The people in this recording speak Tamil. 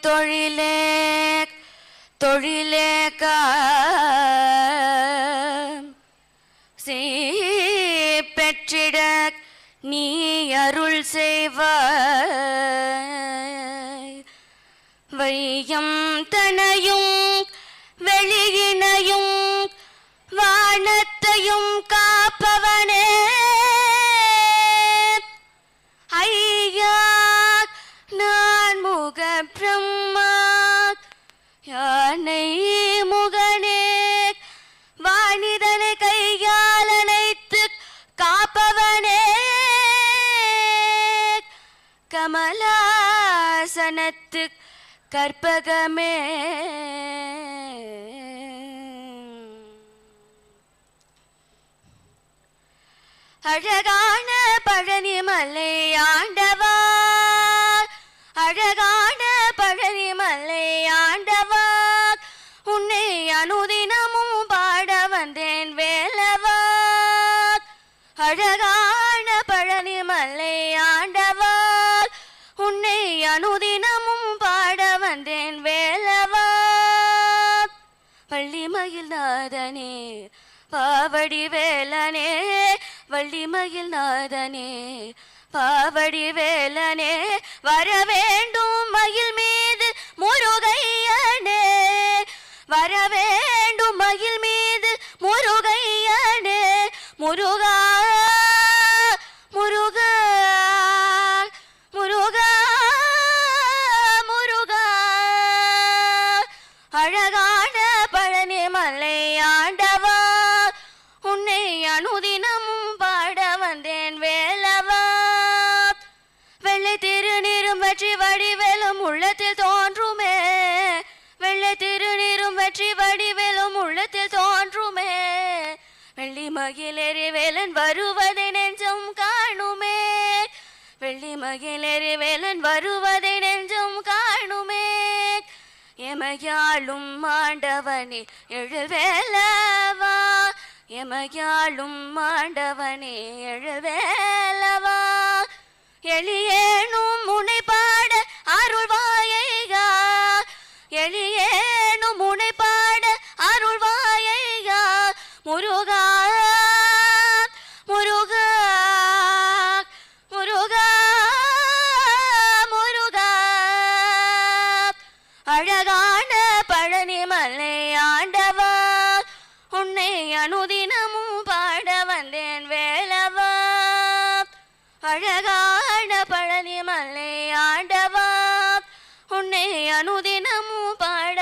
தொழிலே தொழிலே பெற்றிட நீ அருள் செய்வாய். வையம் தனையும் வெளியினையும் வானத்தையும் காப்பவனே ஐயா நான் முக பிரம்மா யானை முகனே வாணிதனை கையால் அணைத்து காப்பவனே கமலாசனத்து கற்பகமே அழகான பழனிமலை ஆண்டவா அழகான பழனிமலை ஆண்டவா உன்னை அனுதினமும் பாட வந்தேன் வேலவா. அழகான பழனிமலை ஆண்டவா உன்னை அனுதினமும் பாட வந்தேன் வேலவா. வள்ளிமயில் நாதனே பாவடி வேலனே வள்ளிமயில் நாதனே பாவடி வேலனே வர வேண்டும் மயில் மீது முருகையனே வர வேண்டும் மயில் மீது முருகையனே முருகா முருகா முருகா முருகா. அழகான பழனிமலை ஆண்டவா உன்னை அனுதினமும் பாட வந்தேன் வேலவா. வெள்ளை திருநீரும் வெற்றி வடிவேலும் உள்ளத்தில் தோன்றுமே வெள்ளை திருநீரும் வெற்றி வடிவேலும் உள்ளத்தில் தோன்றுமே வெள்ளி மகிழேறி வேலன் வருவதை நெஞ்சம் காணுமே வெள்ளி மகிழேறி வேலன் வருவதை நெஞ்சம் காணுமே. எமையாளும் ஆண்டவனே எழுவேலவா எமையாளும் ஆண்டவனே எழுவேலவா. எளியேனும் முனை பாட அருள்வாயையா எளியேனும் முனை பாட அருள்வாயையா முருகா முருகா முருகா முருகா. அழகான பழனிமலை ஆண்டவா உன்னை அனுதினமும் பாட வந்தேன் வேலவா. அழகான பழனிமலை ஆண்டவா உன்னை அனுதினமும் பாட